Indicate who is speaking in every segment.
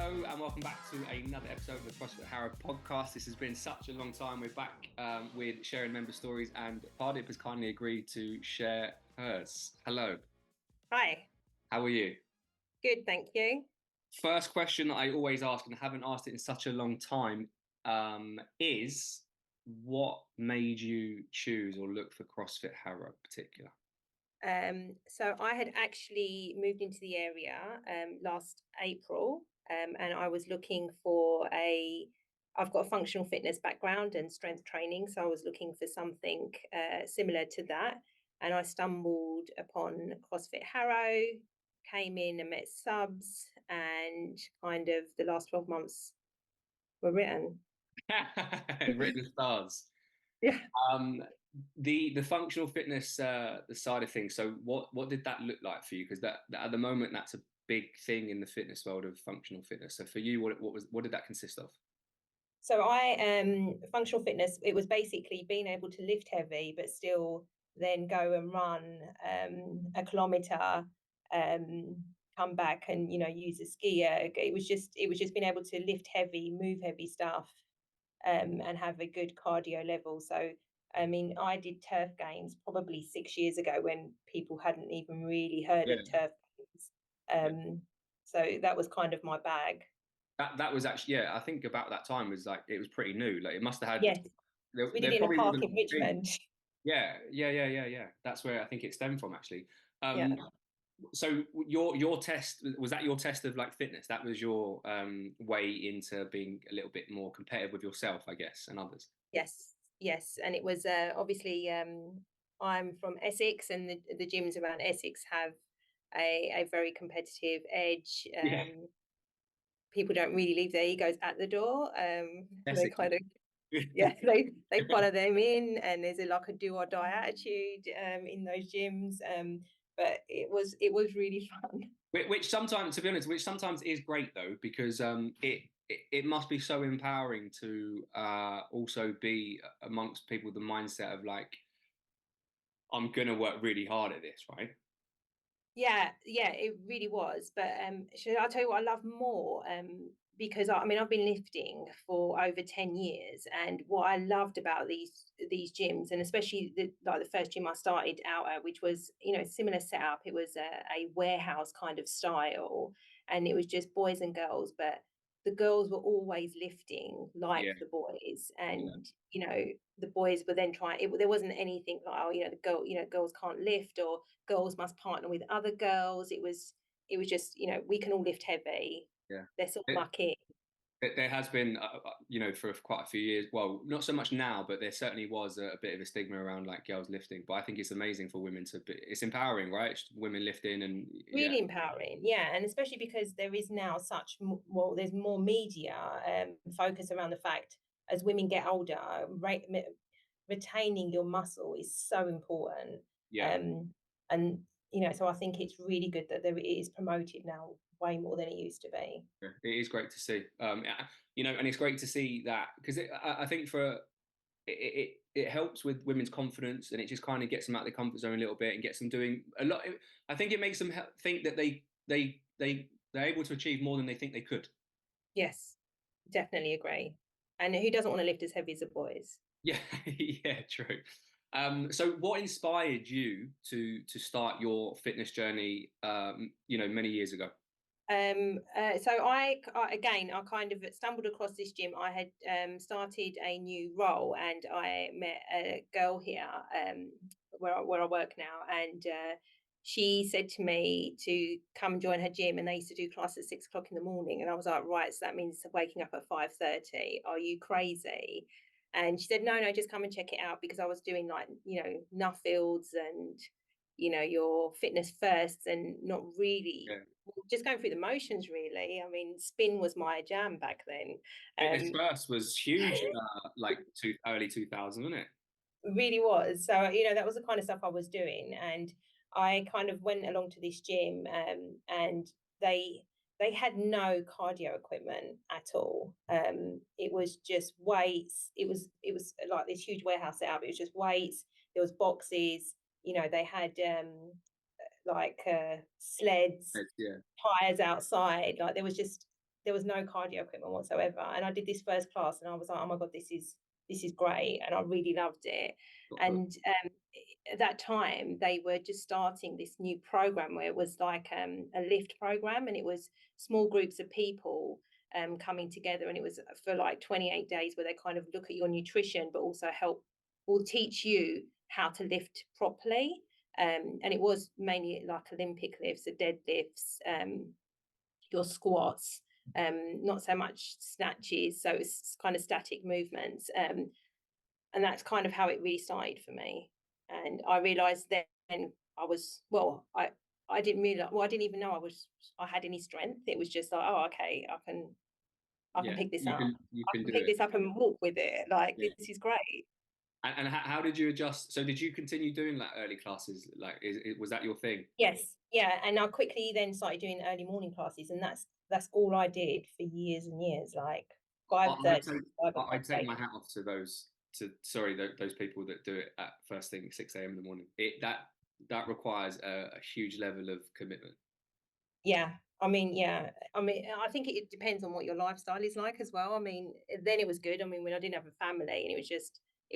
Speaker 1: Hello and welcome back to another episode of the CrossFit Harrow podcast. This has been such a long time. We're back with sharing member stories, and Pardip has kindly agreed to share hers. Hello.
Speaker 2: Hi.
Speaker 1: How are you?
Speaker 2: Good, thank you.
Speaker 1: First question that I always ask, and I haven't asked it in such a long time, is what made you choose or look for CrossFit Harrow in particular?
Speaker 2: So I had actually moved into the area last April, and I was looking for I've got a functional fitness background and strength training, so I was looking for something similar to that. And I stumbled upon CrossFit Harrow, came in and met subs, and kind of the last 12 months were written.
Speaker 1: Written stars.
Speaker 2: Yeah.
Speaker 1: The functional fitness the side of things. So what did that look like for you? Because that at the moment that's a big thing in the fitness world of functional fitness. So for you, what did that consist of?
Speaker 2: So functional fitness, it was basically being able to lift heavy, but still then go and run a kilometre, come back and, use a skier. It was just being able to lift heavy, move heavy stuff, and have a good cardio level. So, I mean, I did turf games probably 6 years ago when people hadn't even really heard of turf games. So that was kind of my bag.
Speaker 1: That was actually, I think about that time was like it was pretty new. Like it must have had.
Speaker 2: Yes, we did it in a
Speaker 1: probably
Speaker 2: park in Richmond.
Speaker 1: Yeah. That's where I think it stemmed from actually.
Speaker 2: Yeah.
Speaker 1: So your test, was that your test of like fitness? That was your way into being a little bit more competitive with yourself, I guess, and others.
Speaker 2: Yes, and it was obviously I'm from Essex, and the gyms around Essex have a very competitive edge. People don't really leave their egos at the door. They kind of they follow them in, and there's like a do or die attitude in those gyms. But it was really fun.
Speaker 1: Which sometimes, to be honest, which sometimes is great though, because it must be so empowering to also be amongst people with the mindset of like, I'm gonna work really hard at this, right?
Speaker 2: Yeah, it really was. But I'll tell you what I love more, because I mean I've been lifting for over 10 years, and what I loved about these gyms, and especially the first gym I started out at, which was similar setup. It was a warehouse kind of style, and it was just boys and girls, but the girls were always lifting like the boys, and the boys were then trying. There wasn't anything like girls can't lift, or girls must partner with other girls. It was just we can all lift heavy. Let's all muck in.
Speaker 1: There has been, for quite a few years. Well, not so much now, but there certainly was a bit of a stigma around like girls lifting. But I think it's amazing for women to be. It's empowering, right? It's women lifting and
Speaker 2: really empowering, and especially because there is now there's more media focus around the fact as women get older, retaining your muscle is so important. And so I think it's really good that it is promoted now way more than it used to be.
Speaker 1: It is great to see, and it's great to see that, because I think it helps with women's confidence, and it just kind of gets them out of their comfort zone a little bit and gets them doing a lot. I think it makes them think that they're able to achieve more than they think they could.
Speaker 2: Yes, definitely agree. And who doesn't want to lift as heavy as the boys?
Speaker 1: Yeah, true. So what inspired you to start your fitness journey, many years ago?
Speaker 2: So I kind of stumbled across this gym. I had started a new role, and I met a girl here where I work now, and she said to me to come join her gym, and they used to do class at 6 o'clock in the morning, and I was like, right, so that means waking up at 5:30. Are you crazy? And she said, no, just come and check it out, because I was doing like Nuffields and your fitness first, and not really just going through the motions, really. I mean, spin was my jam back then.
Speaker 1: Fitness first was huge, like early 2000, wasn't it?
Speaker 2: Really was. So that was the kind of stuff I was doing, and I kind of went along to this gym, and they had no cardio equipment at all. It was just weights. It was like this huge warehouse setup. It was just weights. There was boxes. They had sleds, tires outside. Like there was just there was no cardio equipment whatsoever. And I did this first class, and I was like, oh my god, this is great, and I really loved it.
Speaker 1: Got hooked.
Speaker 2: And at that time, they were just starting this new program where it was like a lift program, and it was small groups of people coming together, and it was for like 28 days where they kind of look at your nutrition, but also will teach you how to lift properly. And it was mainly like Olympic lifts, so deadlifts, your squats, not so much snatches. So it's kind of static movements. And that's kind of how it really started for me. And I realized then I was, I didn't realize, I didn't even know I had any strength. It was just like, oh, okay, I can
Speaker 1: Yeah,
Speaker 2: pick this up.
Speaker 1: you
Speaker 2: I
Speaker 1: can
Speaker 2: can
Speaker 1: do
Speaker 2: pick
Speaker 1: it.
Speaker 2: this up and walk with it. Like,
Speaker 1: Yeah.
Speaker 2: this is great.
Speaker 1: And how did you adjust? So did you continue doing like early classes? Like, was that your thing?
Speaker 2: Yes, yeah, and I quickly then started doing early morning classes, and that's all I did for years and years, like
Speaker 1: I- I'd
Speaker 2: 5:30,
Speaker 1: take
Speaker 2: 5 o'clock
Speaker 1: I'd take my
Speaker 2: latest.
Speaker 1: hat off to those those people that do it at first thing 6 a.m. in the morning. That requires a huge level of commitment.
Speaker 2: Yeah, I mean, yeah, I mean, I think it depends on what your lifestyle is like as well. I mean, then it was good. I mean, when I didn't have a family and it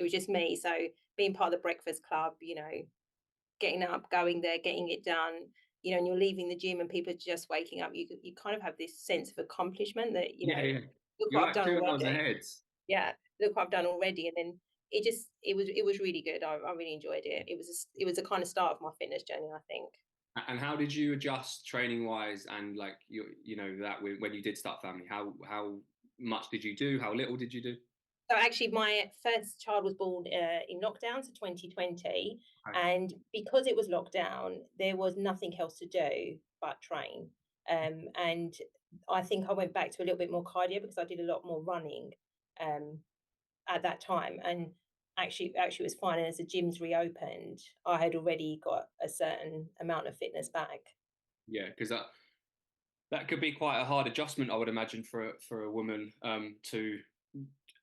Speaker 2: was just me, so being part of the breakfast club, getting up, going there, getting it done, and you're leaving the gym and people are just waking up, you kind of have this sense of accomplishment that,
Speaker 1: Yeah, yeah.
Speaker 2: look
Speaker 1: You're
Speaker 2: what I've
Speaker 1: like
Speaker 2: done
Speaker 1: 2 hours
Speaker 2: already.
Speaker 1: ahead.
Speaker 2: Yeah, look what I've done already. And then it was really good. I really enjoyed it. It was a kind of start of my fitness journey, I think.
Speaker 1: And how did you adjust training wise and like that when you did start family? How much did you do? How little did you do?
Speaker 2: So actually, my first child was born in lockdown, so 2020,
Speaker 1: Okay.
Speaker 2: and because it was lockdown, there was nothing else to do but train. And I think I went back to a little bit more cardio because I did a lot more running um, at that time, and actually it was fine. And as the gyms reopened, I had already got a certain amount of fitness back.
Speaker 1: Yeah, because that could be quite a hard adjustment, I would imagine, for a woman to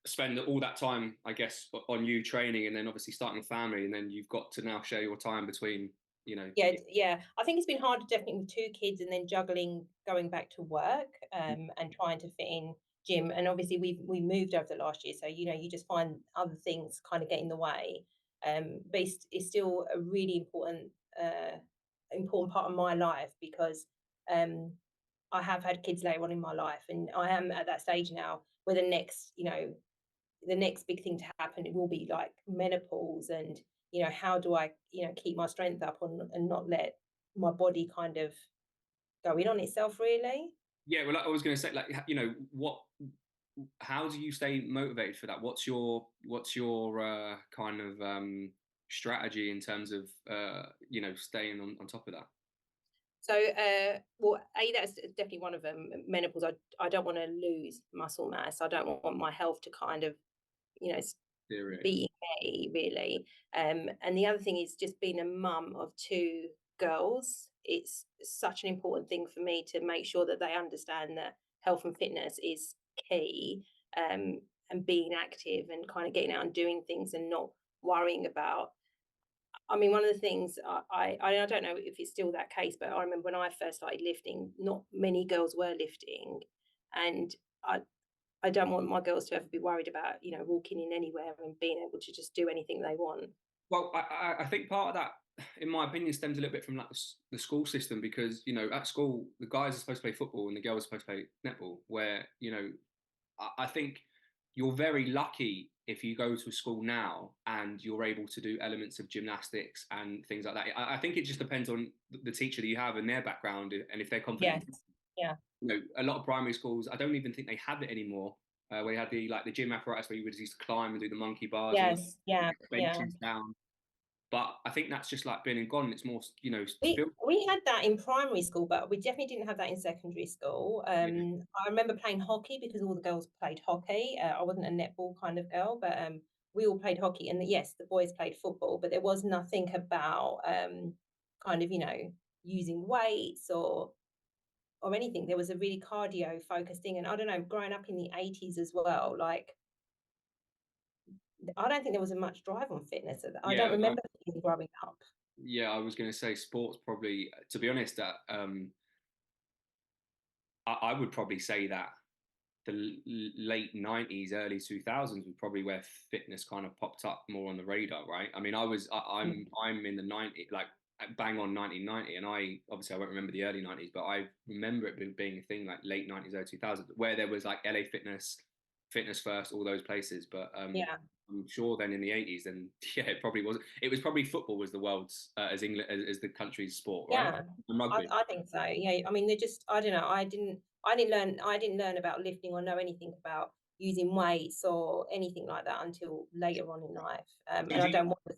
Speaker 1: spend all that time, I guess, on you training and then obviously starting a family, and then you've got to now share your time between, you know.
Speaker 2: Yeah, yeah. I think it's been hard, definitely with two kids, and then juggling going back to work, and trying to fit in gym. And obviously, we moved over the last year, so you just find other things kind of get in the way. But it's still a really important part of my life because um, I have had kids later on in my life, and I am at that stage now where the next big thing to happen, it will be like menopause. And how do I keep my strength up and not let my body kind of go in on itself, really.
Speaker 1: Yeah, well, I was going to say, like, how do you stay motivated for that? What's your kind of strategy in terms of staying on top of that?
Speaker 2: So well, that's definitely one of them. Menopause, I don't want to lose muscle mass. I don't want my health to kind of you know
Speaker 1: Theory.
Speaker 2: being me, really. And the other thing is just being a mum of two girls. It's such an important thing for me to make sure that they understand that health and fitness is key, and being active and kind of getting out and doing things and not worrying about. I mean, one of the things I don't know if it's still that case, but I remember when I first started lifting, not many girls were lifting, and I I don't want my girls to ever be worried about, walking in anywhere and being able to just do anything they want.
Speaker 1: Well, I think part of that, in my opinion, stems a little bit from like the school system because at school the guys are supposed to play football and the girls are supposed to play netball. Where I think you're very lucky if you go to a school now and you're able to do elements of gymnastics and things like that. I think it just depends on the teacher that you have and their background and if they're confident.
Speaker 2: Yes. Yeah.
Speaker 1: A lot of primary schools, I don't even think they have it anymore. Where you had the gym apparatus where you would used to climb and do the monkey bars and
Speaker 2: Yes. Yeah. Yeah.
Speaker 1: benches down. But I think that's just like been and gone. It's more,
Speaker 2: We
Speaker 1: built.
Speaker 2: we had that in primary school, but we definitely didn't have that in secondary school.
Speaker 1: Yeah,
Speaker 2: I remember playing hockey because all the girls played hockey. I wasn't a netball kind of girl, but we all played hockey, and yes, the boys played football. But there was nothing about kind of using weights or anything. There was a really cardio focused thing, and I don't know, growing up in the 80s as well, like I don't think there was a much drive on fitness. I don't
Speaker 1: yeah,
Speaker 2: remember growing up.
Speaker 1: yeah. I was going to say sports probably. To be honest, I would probably say that the late 90s, early 2000s was probably where fitness kind of popped up more on the radar, right? I mean,
Speaker 2: Mm.
Speaker 1: I'm in the 90s, like bang on 1990, and I obviously I won't remember the early 90s, but I remember it being a thing like late 90s, early 2000s, where there was like LA Fitness, Fitness First, all those places. But
Speaker 2: Yeah.
Speaker 1: I'm sure then in the 80s, then yeah, it probably was. It was probably football was the world's as England as the country's sport, right?
Speaker 2: Yeah,
Speaker 1: And rugby.
Speaker 2: I think so. Yeah, I mean, they're just, I don't know. I didn't learn about lifting or know anything about using weights or anything like that until later on in life.
Speaker 1: So
Speaker 2: And
Speaker 1: do
Speaker 2: I
Speaker 1: you,
Speaker 2: don't want the,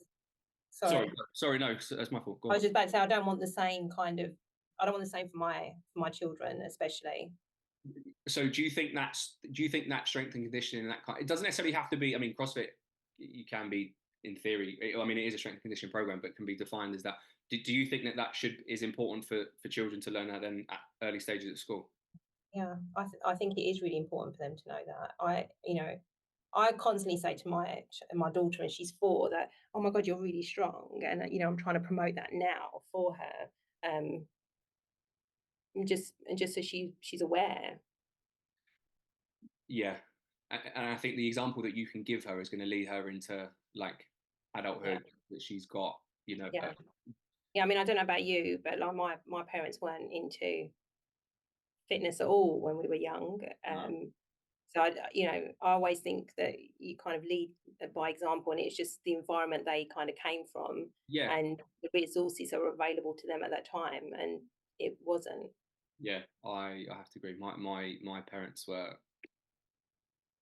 Speaker 1: sorry,
Speaker 2: sorry,
Speaker 1: sorry, no, that's my fault. Go
Speaker 2: I
Speaker 1: on.
Speaker 2: was just about to say I don't want the same kind of, I don't want the same for my children, especially.
Speaker 1: So do you think that strength and conditioning and that kind, it doesn't necessarily have to be, I mean, CrossFit, you can be in theory, I mean, it is a strength and conditioning program, but can be defined as that. Do you think that is important for children to learn that then at early stages at school?
Speaker 2: Yeah, I think it is really important for them to know that. I constantly say to my daughter, and she's 4, that, oh my God, you're really strong, and I'm trying to promote that now for her. And just so she's aware.
Speaker 1: Yeah. And I think the example that you can give her is going to lead her into like
Speaker 2: Yeah,
Speaker 1: adulthood, that she's got, you know,
Speaker 2: yeah, yeah. I mean, I don't know about you, but like my parents weren't into fitness at all when we were young.
Speaker 1: no.
Speaker 2: So I always think that you kind of lead by example, and it's just the environment they kind of came from,
Speaker 1: Yeah.
Speaker 2: and the resources that were available to them at that time, and it wasn't.
Speaker 1: Yeah. I have to agree. My parents were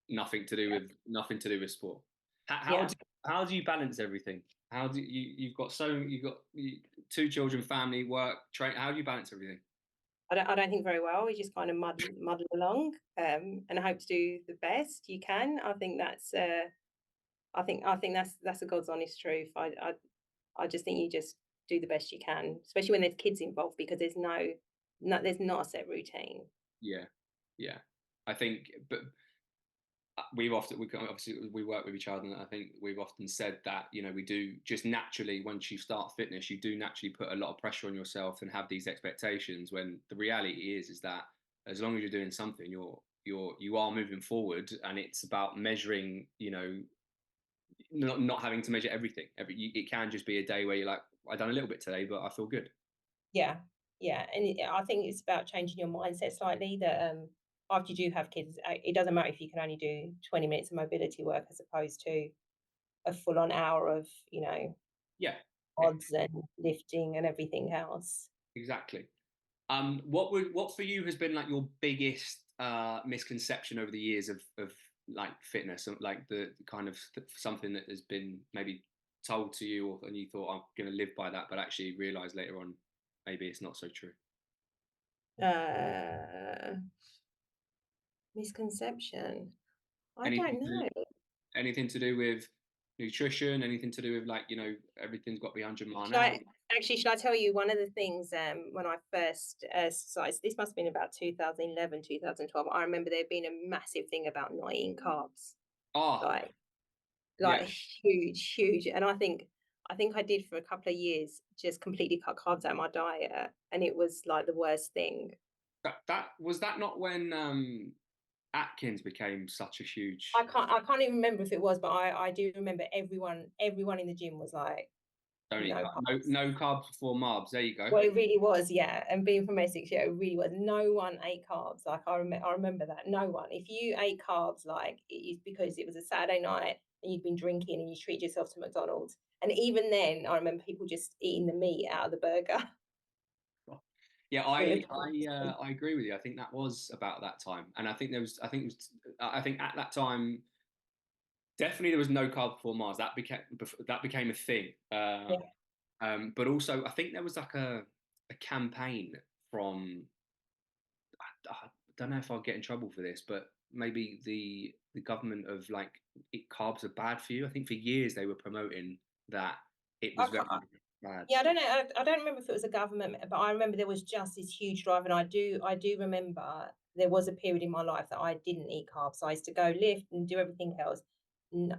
Speaker 2: Yeah,
Speaker 1: nothing to do with sport.
Speaker 2: yeah.
Speaker 1: How do you balance everything? How do you've got two children, family, work, train. How do you balance everything?
Speaker 2: I don't think very well. We just kind of muddle along, and hope to do the best you can. I think that's a God's honest truth. I just think you just do the best you can, especially when there's kids involved, because there's not a set routine.
Speaker 1: Yeah, yeah. I think, but obviously we work with each other, and I think we've often said that we do just naturally, once you start fitness, you do naturally put a lot of pressure on yourself and have these expectations. When the reality is that as long as you're doing something, you are moving forward, and it's about measuring. Not having to measure everything. It can just be a day where you're like, I done a little bit today, but I feel good.
Speaker 2: Yeah, yeah, and I think it's about changing your mindset slightly. That after you do have kids, it doesn't matter if you can only do 20 minutes of mobility work as opposed to a full on hour of
Speaker 1: Yeah, e-
Speaker 2: odds and lifting and everything else.
Speaker 1: exactly. What for you has been like your biggest misconception over the years of like fitness, like the kind of something that has been maybe told to you, and you thought I'm going to live by that, but actually realized later on maybe it's not so true.
Speaker 2: Uh, Misconception. I
Speaker 1: Anything
Speaker 2: don't
Speaker 1: to do,
Speaker 2: know.
Speaker 1: anything to do with nutrition, anything to do with like everything's got to be 100 mile an
Speaker 2: Should
Speaker 1: hour.
Speaker 2: I should I tell you one of the things when I first started, this must have been about 2011, 2012. I remember there being a massive thing about not eating carbs,
Speaker 1: Ah,
Speaker 2: like
Speaker 1: yeah,
Speaker 2: huge, huge. And I think I did for a couple of years just completely cut carbs out of my diet, and it was like the worst thing.
Speaker 1: that was that not when Atkins became such a huge.
Speaker 2: I can't even remember if it was, but I do remember everyone in the gym was like,
Speaker 1: Don't eat
Speaker 2: no carbs.
Speaker 1: no carbs before marbs. There you go.
Speaker 2: Well, it really was, yeah. And being from Essex, yeah, it really was. No one ate carbs. Like I remember that. No one. If you ate carbs, like it is because it was a Saturday night and you'd been drinking and you treat yourself to McDonald's. And even then, I remember people just eating the meat out of the burger.
Speaker 1: Yeah,
Speaker 2: It was disgusting.
Speaker 1: I agree with you. I think that was about that time, and I think at that time definitely there was no carb before Mars. That became a thing.
Speaker 2: Yeah.
Speaker 1: But also I think there was like a campaign from I don't know if I'll get in trouble for this, but maybe the government of like carbs are bad for you. I think for years they were promoting that it
Speaker 2: I
Speaker 1: was very
Speaker 2: can't,
Speaker 1: bad.
Speaker 2: yeah, I don't know. I don't remember if it was a government, but I remember there was just this huge drive, and I do remember there was a period in my life that I didn't eat carbs. So I used to go lift and do everything else.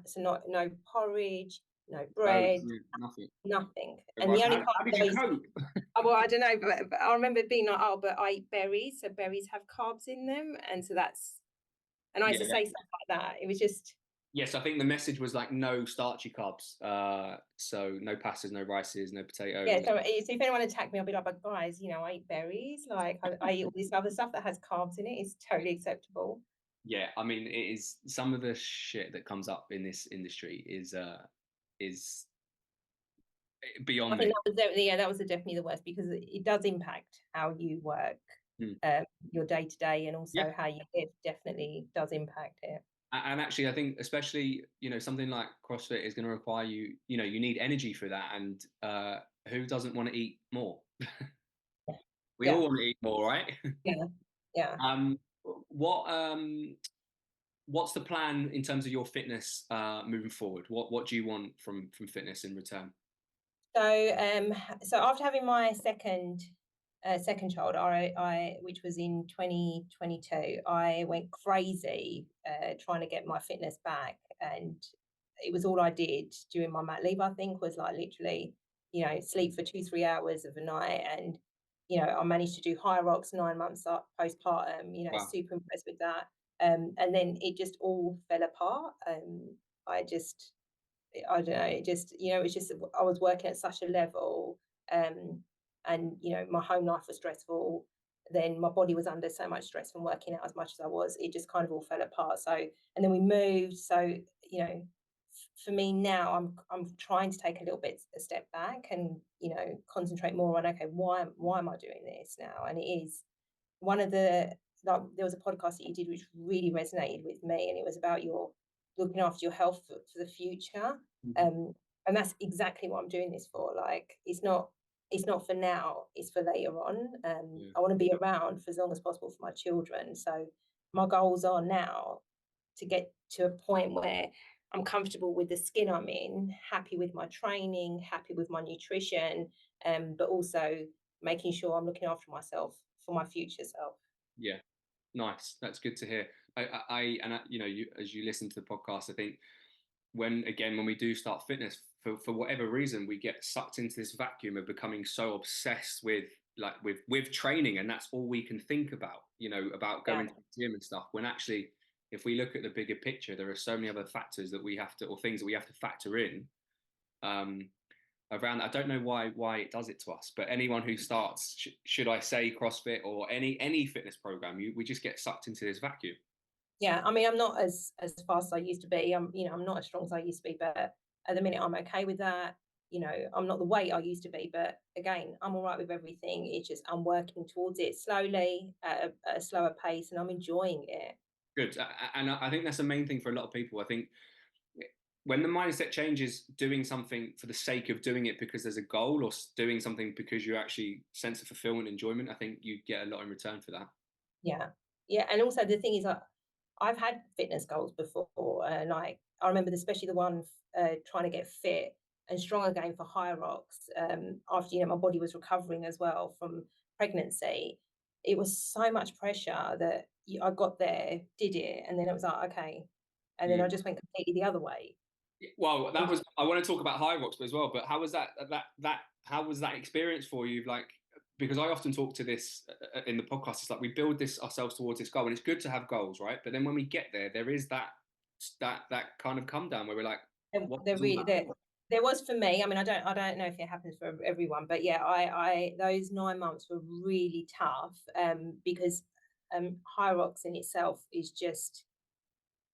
Speaker 2: So not no porridge, no
Speaker 1: Oh,
Speaker 2: bread,
Speaker 1: nothing.
Speaker 2: nothing. And
Speaker 1: Everyone,
Speaker 2: the only
Speaker 1: how did
Speaker 2: carbs I
Speaker 1: you
Speaker 2: used
Speaker 1: cope?
Speaker 2: well, I don't know, but I remember being like, oh, but I eat berries, so berries have carbs in them, and so that's, and I used to
Speaker 1: Yeah.
Speaker 2: say stuff like that. It was just,
Speaker 1: Yes, I think the message was like no starchy carbs. So no pastas, no rices, no
Speaker 2: yeah.
Speaker 1: potatoes.
Speaker 2: So if anyone attacked me, I'll be like, but guys, I eat berries. Like I eat all this other stuff that has carbs in it. It's totally acceptable.
Speaker 1: Yeah, I mean, it is some of the shit that comes up in this industry is
Speaker 2: I
Speaker 1: beyond
Speaker 2: think
Speaker 1: me.
Speaker 2: that was definitely, yeah, that was definitely the worst because it does impact how you work,
Speaker 1: Mm.
Speaker 2: your day to day, and
Speaker 1: Yeah,
Speaker 2: also how you live. Definitely does impact it.
Speaker 1: and actually, I think especially something like CrossFit is going to require you need energy for that, and who doesn't want to eat more? We all
Speaker 2: Yeah,
Speaker 1: want to eat more, right?
Speaker 2: yeah, yeah.
Speaker 1: um, what what's the plan in terms of your fitness moving forward? What do you want from fitness in return?
Speaker 2: So after having my second child, I which was in 2022, I went crazy trying to get my fitness back, and it was all I did during my mat leave. I think was like literally, sleep for 2-3 hours of a night, and I managed to do high rocks 9 months up postpartum.
Speaker 1: Wow.
Speaker 2: Super impressed with that. And then it just all fell apart. I just I don't know, it just, it's just I was working at such a level, um, and my home life was stressful. Then my body was under so much stress from working out as much as I was. It just kind of all fell apart. So, and then we moved. So, for me now, I'm trying to take a little bit a step back and concentrate more on, okay, why am I doing this now? And it is one of the, like, there was a podcast that you did which really resonated with me, and it was about your looking after your health for the future.
Speaker 1: Mhm.
Speaker 2: um and that's exactly what I'm doing this for. Like, it's not for now, it's for later on.
Speaker 1: Yeah.
Speaker 2: I want to be around for as long as possible for my children. So my goals are now to get to a point where I'm comfortable with the skin I'm in, happy with my training, happy with my nutrition, but also making sure I'm looking after myself for my future self.
Speaker 1: Yeah. Nice. That's good to hear. You as you listen to the podcast, I think when we do start fitness, for whatever reason, we get sucked into this vacuum of becoming so obsessed with with training, and that's all we can think about. About
Speaker 2: Yeah,
Speaker 1: going to the gym and stuff. When actually, if we look at the bigger picture, there are so many other factors that we have to, or things that we have to factor in. Um, Around, I don't know why it does it to us, but anyone who starts, should I say CrossFit or any fitness program, we just get sucked into this vacuum.
Speaker 2: yeah. I mean, I'm not as fast as I used to be. I'm not as strong as I used to be, but at the minute, I'm okay with that. I'm not the weight I used to be, but again, I'm all right with everything. It's just I'm working towards it slowly at a slower pace, and I'm enjoying it.
Speaker 1: Good. And I think that's the main thing for a lot of people. I think when the mindset changes, doing something for the sake of doing it because there's a goal, or doing something because you actually sense of fulfillment, enjoyment, I think you get a lot in return for that.
Speaker 2: Yeah, yeah. And also the thing is, I've had fitness goals before, and like I remember, especially the one trying to get fit and strong again for high rocks. After my body was recovering as well from pregnancy, it was so much pressure that I got there, did it, and then it was like, okay, and then
Speaker 1: Mm.
Speaker 2: I just went completely the other way.
Speaker 1: Well,
Speaker 2: And
Speaker 1: that was. I want to talk about high rocks as well. But how was that? How was that experience for you? Like, because I often talk to this in the podcast. It's like we build this ourselves towards this goal, and it's good to have goals, right? But then when we get there, there is that kind of come down where we're like, what
Speaker 2: they're
Speaker 1: was all
Speaker 2: really
Speaker 1: that
Speaker 2: there.
Speaker 1: for?
Speaker 2: There was for me. I mean, I don't know if it happens for everyone, but yeah, I those 9 months were really tough, because high rocks in itself is just,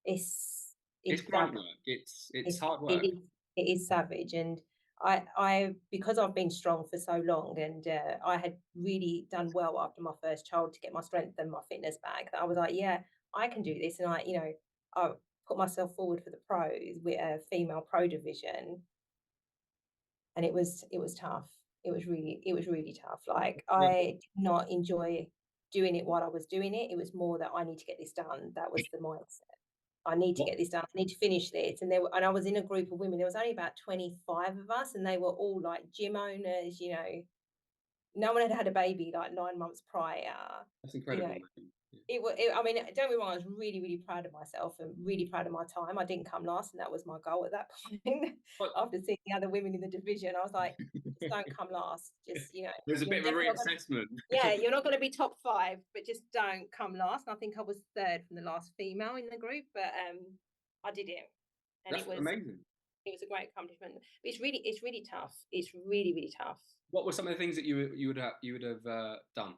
Speaker 2: it's
Speaker 1: It's
Speaker 2: it's
Speaker 1: grunt
Speaker 2: like,
Speaker 1: work. It's
Speaker 2: it's
Speaker 1: hard
Speaker 2: it
Speaker 1: work.
Speaker 2: is it is savage. And I because I've been strong for so long, and I had really done well after my first child to get my strength and my fitness back, that I was like, yeah, I can do this. And I put myself forward for the pros with a female pro division, and it was tough. It was really tough. Like,
Speaker 1: Yeah.
Speaker 2: I did not enjoy doing it while I was doing it. It was more that I need to get this done. That was the mindset. I need to
Speaker 1: What
Speaker 2: get this done. I need to finish this. And I was in a group of women. There was only about 25 of us, and they were all like gym owners. no one had had a baby like 9 months prior.
Speaker 1: That's
Speaker 2: You know,
Speaker 1: incredible, man. Yeah.
Speaker 2: it was. I mean, don't get me wrong. I was really, really proud of myself and really proud of my time. I didn't come last, and that was my goal at that point.
Speaker 1: But
Speaker 2: After seeing the other women in the division, I was like, just don't come last. Just
Speaker 1: there's a
Speaker 2: you're
Speaker 1: bit of a
Speaker 2: definitely not going.
Speaker 1: reassessment.
Speaker 2: Yeah, you're not going to be top five, but just don't come last. And I think I was third from the last female in the group, but I did it, and
Speaker 1: That's amazing.
Speaker 2: it was a great accomplishment. But it's really tough. It's really, really tough.
Speaker 1: What were some of the things that you would have done?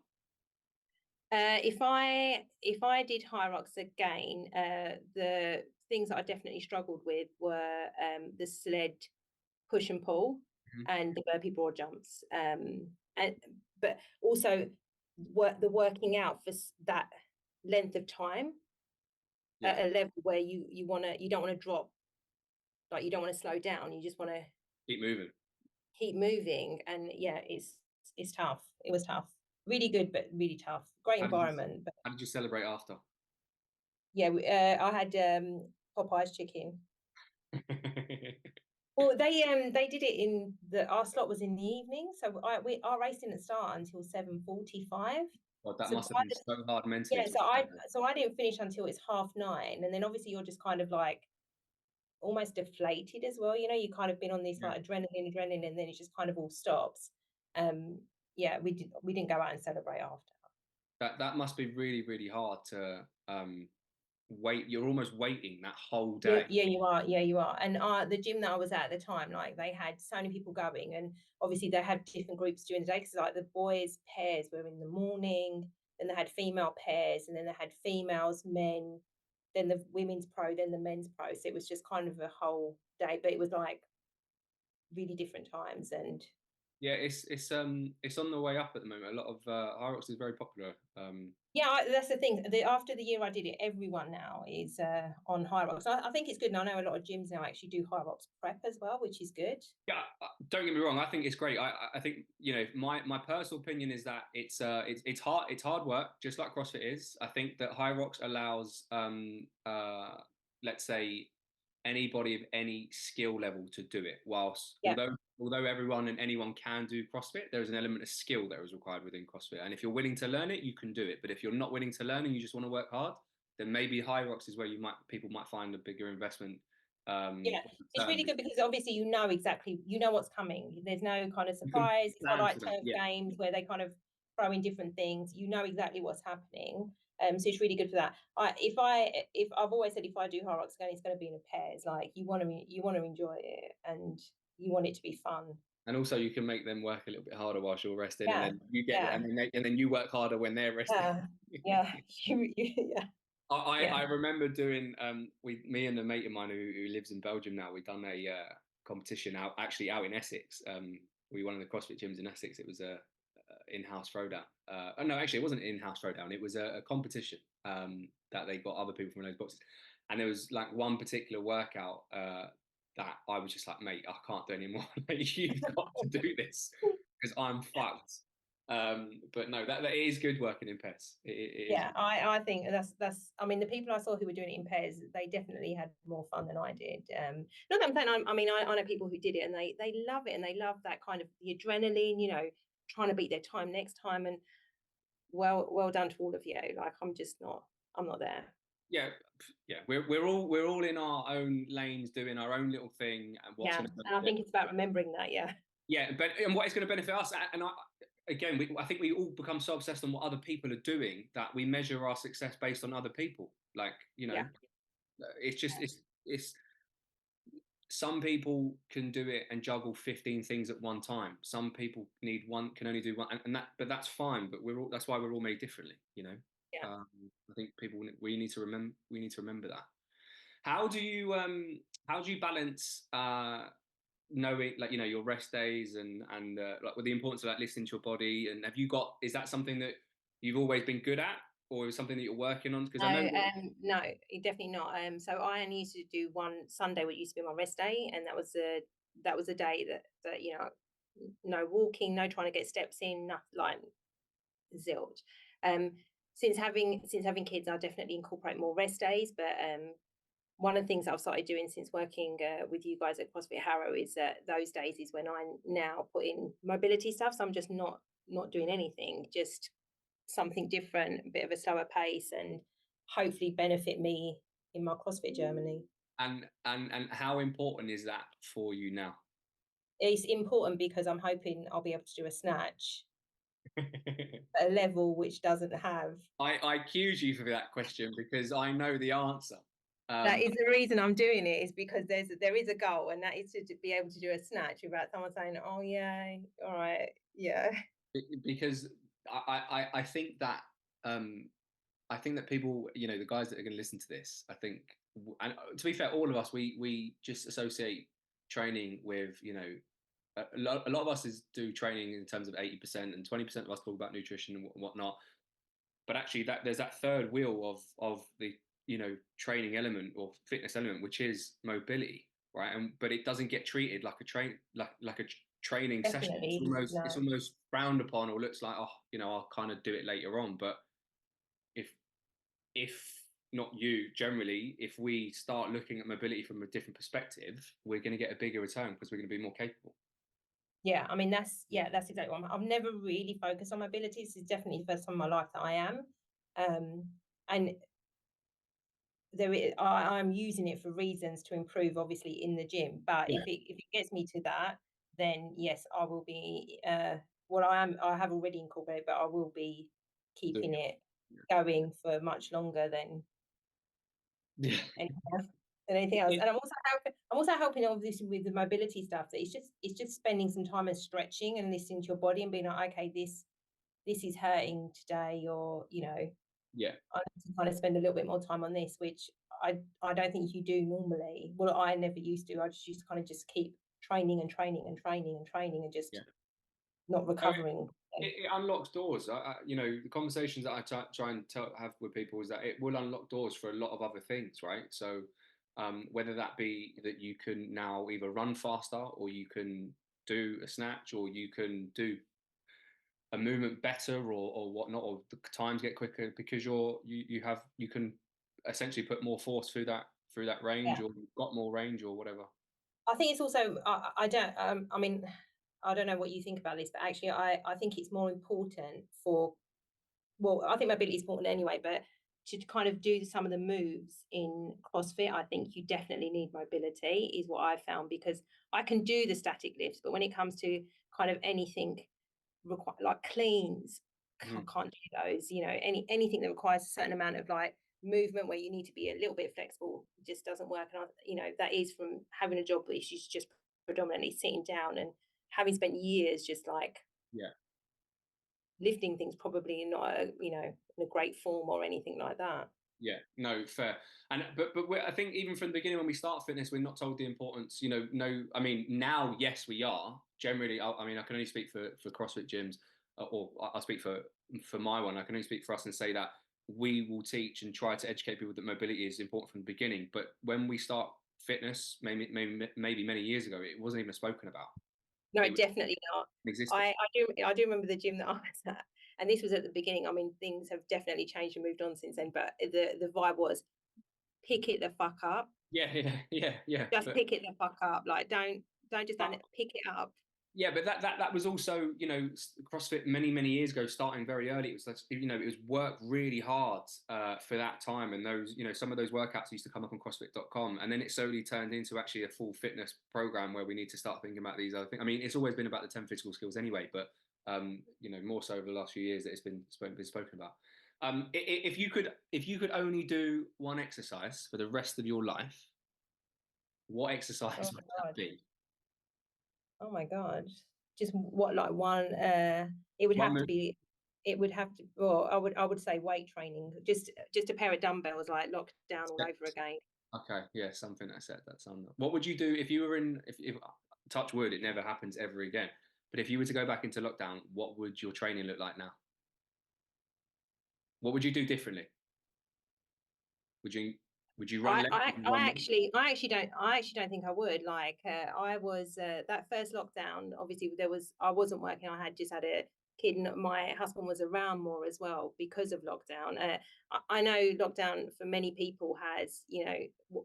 Speaker 2: If I did high rocks again, the things that I definitely struggled with were the sled push and pull
Speaker 1: Mhm.
Speaker 2: and the burpee broad jumps, and but also the working out for that length of time
Speaker 1: Yeah,
Speaker 2: at a level where you don't want to drop, like you don't want to slow down, you just want to
Speaker 1: keep moving.
Speaker 2: keep moving. And yeah, it's tough. It was tough, really good but really tough. Great
Speaker 1: How did you
Speaker 2: environment, but
Speaker 1: how did you celebrate after?
Speaker 2: yeah, I had Popeye's chicken. Well, they did it in our slot was in the evening, so our race didn't start until 7:45.
Speaker 1: God, that
Speaker 2: So
Speaker 1: must have
Speaker 2: by
Speaker 1: been so hard mentally
Speaker 2: yeah,
Speaker 1: to prepare.
Speaker 2: so I didn't finish until it's 9:30, and then obviously you're just kind of like almost deflated as well. You kind of been on this
Speaker 1: Yeah.
Speaker 2: like adrenaline, and then it just kind of all stops. Um, yeah, we didn't go out and celebrate after.
Speaker 1: That must be really, really hard to wait. You're almost waiting that whole
Speaker 2: Yeah,
Speaker 1: day.
Speaker 2: yeah, you are. Yeah, you are. And the gym that I was at the time, like they had so many people going, and obviously they had different groups during the day. Because like the boys pairs were in the morning, then they had female pairs, and then they had females, men, then the women's pro, then the men's pro. So it was just kind of a whole day, but it was like really different times. And
Speaker 1: Yeah, it's on the way up at the moment. A lot of High Rocks is very popular.
Speaker 2: yeah, that's the thing. After the year I did it, everyone now is on high rocks. I think it's good, and I know a lot of gyms now actually do high rocks prep as well, which is good.
Speaker 1: Yeah, don't get me wrong. I think it's great. I think my personal opinion is that it's hard work, just like CrossFit is. I think that High Rocks allows let's say anybody of any skill level to do it. Whilst
Speaker 2: Yeah,
Speaker 1: although everyone and anyone can do CrossFit, there is an element of skill that is required within CrossFit. And if you're willing to learn it, you can do it. But if you're not willing to learn and you just want to work hard, then maybe High Rocks is where people might find a bigger investment
Speaker 2: yeah, it's
Speaker 1: term.
Speaker 2: really good because obviously you know what's coming. There's no kind of
Speaker 1: You can
Speaker 2: surprise. It's not
Speaker 1: plan
Speaker 2: like
Speaker 1: for that.
Speaker 2: turf
Speaker 1: Yeah.
Speaker 2: games where they kind of throw in different things. You know exactly what's happening. So it's really good for that. If I've always said if I do high rocks again, it's going to be in pairs. Like you want to enjoy it and you want it to be fun.
Speaker 1: And also you can make them work a little bit harder whilst you're resting, and
Speaker 2: Yeah,
Speaker 1: then you get
Speaker 2: yeah,
Speaker 1: and then you work harder when they're resting.
Speaker 2: yeah, yeah, yeah,
Speaker 1: I
Speaker 2: yeah.
Speaker 1: remember doing me and a mate of mine who lives in Belgium now. We've done a competition out in Essex. We won in the CrossFit gyms in Essex. It was a in-house throwdown. Oh, no, actually, it wasn't an in-house throwdown. It was a competition that they got other people from those boxes, and there was like one particular workout that I was just like, mate, I can't do anymore. Like, you've got to do this because I'm fucked. But no, that is good working in pairs. It is.
Speaker 2: Yeah, I think that's. I mean, the people I saw who were doing it in pairs, they definitely had more fun than I did. Not that I'm saying. I mean, I know people who did it and they love it and they love that kind of the adrenaline. Trying to beat their time next time. And well done to all of you. Like I'm just not. I'm not there.
Speaker 1: Yeah, yeah. We're all in our own lanes doing our own little thing, and what's
Speaker 2: Yeah,
Speaker 1: going to
Speaker 2: and I think it's about remembering that. Yeah.
Speaker 1: yeah, but and what is going to benefit us. And again, I think we all become so obsessed on what other people are doing that we measure our success based on other people. Like,
Speaker 2: Yeah.
Speaker 1: it's just it's some people can do it and juggle 15 things at one time. Some people can only do one, and that's fine. But that's why we're all made differently.
Speaker 2: Yeah.
Speaker 1: I think we need to remember that. How do you balance knowing, like, your rest days and like with the importance of like listening to your body? And is that something that you've always been good at, or is something that you're working on? Because I know
Speaker 2: No, definitely not. So I only used to do one Sunday, what used to be my rest day, and that was a day that no walking, no trying to get steps in, nothing like zilch. Um, since having kids, I definitely incorporate more rest days. But one of the things I've started doing since working with you guys at CrossFit Harrow is that those days is when I now put in mobility stuff. So I'm just not not doing anything, just something different, a bit of a slower pace, and hopefully benefit me in my CrossFit journey.
Speaker 1: And how important is that for you now?
Speaker 2: It's important because I'm hoping I'll be able to do a snatch at a level which doesn't have.
Speaker 1: I accuse you for that question because I know the answer.
Speaker 2: That
Speaker 1: Um,
Speaker 2: is the reason I'm doing it, is because there is a goal, and that is to be able to do a snatch without someone saying, "Oh yeah, all right, yeah."
Speaker 1: because I think that um, I think that people, the guys that are going to listen to this, I think, and to be fair, all of us, we just associate training with, a lot of us do training in terms of 80%, and 20% of us talk about nutrition and whatnot. But actually, that there's that third wheel of the training element or fitness element, which is mobility, right? And but it doesn't get treated like a training session. It's
Speaker 2: Definitely
Speaker 1: almost
Speaker 2: no.
Speaker 1: it's almost frowned upon, or looks like, oh, I'll kind of do it later on. But if if not you, generally, if we start looking at mobility from a different perspective, we're going to get a bigger return because we're going to be more capable.
Speaker 2: Yeah, I mean that's exactly what I've never really focused on mobility. This is definitely the first time in my life that I am, and I'm using it for reasons to improve, obviously, in the gym. But
Speaker 1: Yeah.
Speaker 2: if it gets me to that, then yes, I will be. I have already incorporated, but I will be
Speaker 1: Doing
Speaker 2: keeping it
Speaker 1: it.
Speaker 2: going for much longer
Speaker 1: Yeah.
Speaker 2: anything else. Than anything else.
Speaker 1: Yeah.
Speaker 2: And I'm also helping, obviously, with the mobility stuff. That it's just spending some time and stretching and listening to your body and being like, okay, this is hurting today, or
Speaker 1: Yeah.
Speaker 2: I need to kind of spend a little bit more time on this, which I don't think you do normally. Well, I never used to. I just used to kind of just keep training and training and training and training and just
Speaker 1: Yeah.
Speaker 2: not
Speaker 1: So
Speaker 2: recovering.
Speaker 1: it unlocks doors. The conversations that I try and have with people is that it will unlock doors for a lot of other things, right? So whether that be that you can now either run faster, or you can do a snatch, or you can do a movement better, or whatnot, or the times get quicker because you can essentially put more force through that range,
Speaker 2: Yeah,
Speaker 1: or you've got more range, or whatever.
Speaker 2: I think it's also I don't I mean I don't know what you think about this, but actually I think it's more important for, well, I think mobility is important anyway, but to kind of do some of the moves in CrossFit, I think you definitely need mobility, is what I've found, because I can do the static lifts, but when it comes to kind of anything like cleans, I
Speaker 1: Mm.
Speaker 2: can't do those. Anything that requires a certain amount of like movement where you need to be a little bit flexible just doesn't work. And that is from having a job which is just predominantly sitting down and having spent years just like
Speaker 1: Yeah.
Speaker 2: lifting things, probably not in a great form or anything like that.
Speaker 1: Yeah, no, fair. And I think even from the beginning when we start fitness, we're not told the importance. No, I mean now, yes, we are generally. I mean, I can only speak for CrossFit gyms, or I'll speak for my one. I can only speak for us and say that we will teach and try to educate people that mobility is important from the beginning. But when we start fitness, maybe many years ago, it wasn't even spoken about.
Speaker 2: No,
Speaker 1: It was
Speaker 2: definitely not.
Speaker 1: existed.
Speaker 2: I do remember the gym that I was at, and this was at the beginning. I mean, things have definitely changed and moved on since then, but the vibe was pick it the fuck up.
Speaker 1: Yeah, yeah, yeah, yeah.
Speaker 2: Just pick it the fuck up. Like don't just stand
Speaker 1: But
Speaker 2: it, pick it up.
Speaker 1: Yeah, but that was also, CrossFit many years ago, starting very early. It was like, it was work really hard for that time, and those, some of those workouts used to come up on CrossFit.com, and then it slowly turned into actually a full fitness program where we need to start thinking about these other things. I mean, it's always been about the 10 physical skills anyway, but more so over the last few years that it's been spoken about. If you could only do one exercise for the rest of your life, what
Speaker 2: Oh
Speaker 1: exercise would
Speaker 2: my
Speaker 1: that
Speaker 2: god.
Speaker 1: be?
Speaker 2: Oh my god. Just what, like one it would
Speaker 1: One
Speaker 2: have to
Speaker 1: move.
Speaker 2: be it would have to, well, I would say weight training. Just a pair of dumbbells, like locked down all over again.
Speaker 1: Okay, yeah, something I said that's on. What would you do if you were in? If touch wood, it never happens ever again. But if you were to go back into lockdown, what would your training look like now? What would you do differently? Would you would you run
Speaker 2: I,
Speaker 1: less?
Speaker 2: I,
Speaker 1: Would you run
Speaker 2: I
Speaker 1: more?
Speaker 2: actually, I actually don't think I would. Like, I was that first lockdown. Obviously, I wasn't working. I had just had a kid, and my husband was around more as well because of lockdown. I know lockdown for many people has,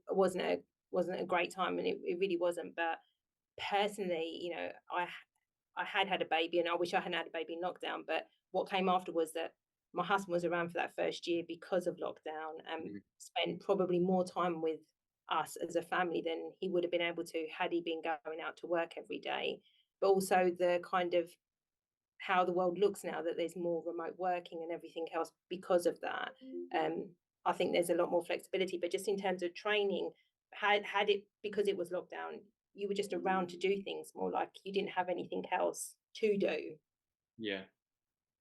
Speaker 2: wasn't a great time, and it really wasn't. But personally, I had a baby, and I wish I hadn't had a baby in lockdown. But what came after was that my husband was around for that first year because of lockdown, and
Speaker 1: Mm.
Speaker 2: spent probably more time with us as a family than he would have been able to had he been going out to work every day. But also the kind of how the world looks now, that there's more remote working and everything else because of that. Um, I think there's a lot more flexibility. But just in terms of training, had it, because it was lockdown, you were just around to do things more, like you didn't have anything else to do.
Speaker 1: Yeah,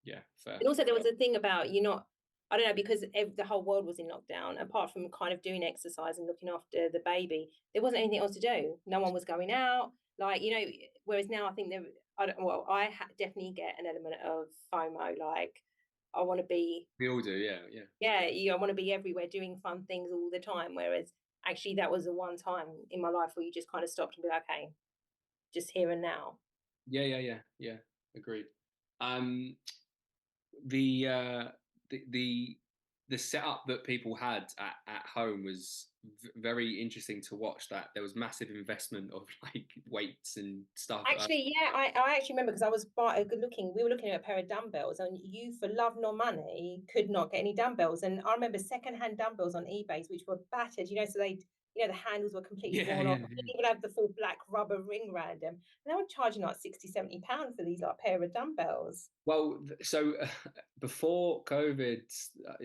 Speaker 1: yeah, fair.
Speaker 2: And also there was a thing about you not, I don't know, because the whole world was in lockdown, apart from kind of doing exercise and looking after the baby, there wasn't anything else to do. No one was going out, like, you know, whereas now I think there, I don't, well, definitely get an element of FOMO, like I want to be,
Speaker 1: We all do, yeah, yeah.
Speaker 2: yeah, I want to be everywhere doing fun things all the time. Whereas actually that was the one time in my life where you just kind of stopped and be like, okay, just here and now.
Speaker 1: Yeah, yeah, yeah, yeah. Agreed. Um, the uh, the the the setup that people had at home was very interesting to watch. That there was massive investment of like weights and stuff.
Speaker 2: Actually, yeah, I actually remember because I was quite good looking. We were looking at a pair of dumbbells, and you, for love nor money, could not get any dumbbells. And I remember secondhand dumbbells on eBay, which were battered, you know, so they, you know, the handles were completely
Speaker 1: Yeah,
Speaker 2: worn off.
Speaker 1: yeah,
Speaker 2: They
Speaker 1: yeah.
Speaker 2: didn't even have the full black rubber ring around them. And they were charging like 60, £70 for these like pair of dumbbells.
Speaker 1: Well, so before COVID,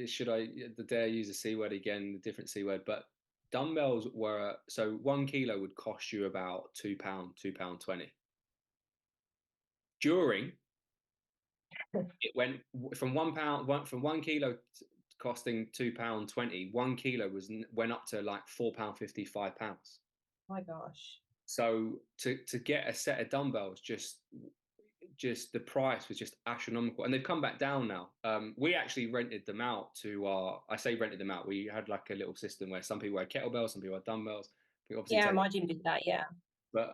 Speaker 1: should I the dare use a C word again, the different C word, but dumbbells were so 1 kilo would cost you about £2, £2.20. During it went from £1, from 1 kilo costing £2.20. 1 kilo went up to like £4.50, £5.
Speaker 2: My gosh.
Speaker 1: So to get a set of dumbbells, just the price was just astronomical, and they've come back down now. We actually rented them out to our. I say rented them out. We had like a little system where some people had kettlebells, some people had dumbbells. We obviously
Speaker 2: Yeah,
Speaker 1: take,
Speaker 2: my gym did that. Yeah.
Speaker 1: but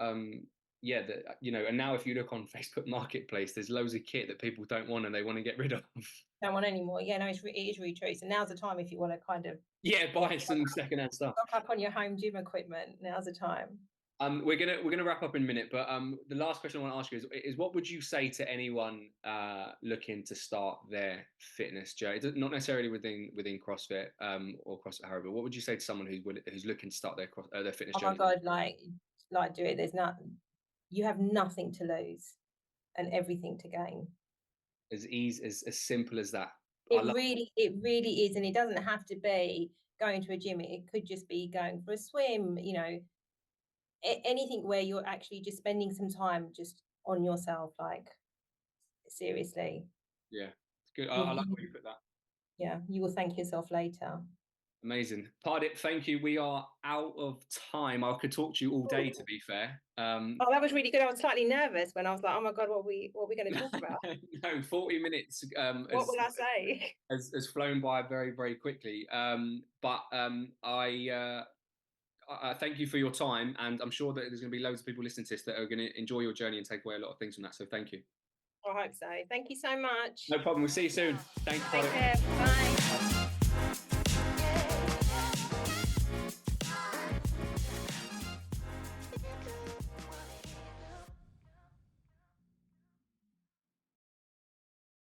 Speaker 1: yeah, and now if you look on Facebook Marketplace, there's loads of kit that people don't want and they want to get rid of.
Speaker 2: Don't want any more. Yeah, no, it is really true. So now's the time if you want to kind of
Speaker 1: Yeah, buy some secondhand stuff.
Speaker 2: stock up on your home gym equipment. Now's the time.
Speaker 1: We're gonna wrap up in a minute, but the last question I want to ask you is what would you say to anyone looking to start their fitness journey? Not necessarily within CrossFit or CrossFit Harrow, but what would you say to someone who's looking to start their fitness
Speaker 2: Oh my
Speaker 1: journey?
Speaker 2: God, like do it. There's not, you have nothing to lose and everything to gain.
Speaker 1: As easy as simple as that. I love.
Speaker 2: It really is. And it doesn't have to be going to a gym. It could just be going for a swim, you know, anything where you're actually just spending some time just on yourself. Like seriously,
Speaker 1: Yeah, it's good. I like
Speaker 2: you,
Speaker 1: how you put that.
Speaker 2: yeah, you will thank yourself later.
Speaker 1: Amazing. Pardip, thank you. We are out of time. I could talk to you all day, to be fair.
Speaker 2: Oh, that was really good. I was slightly nervous when I was like, "Oh my God, what are we going to talk about?
Speaker 1: No, 40 minutes
Speaker 2: What will I say?"
Speaker 1: has flown by very, very quickly. I thank you for your time, and I'm sure that there's going to be loads of people listening to this that are going to enjoy your journey and take away a lot of things from that. So thank you.
Speaker 2: I hope so. Thank you so much.
Speaker 1: No problem. We'll see you soon. Thank you,
Speaker 2: Take
Speaker 1: Pardip.
Speaker 2: care. Bye.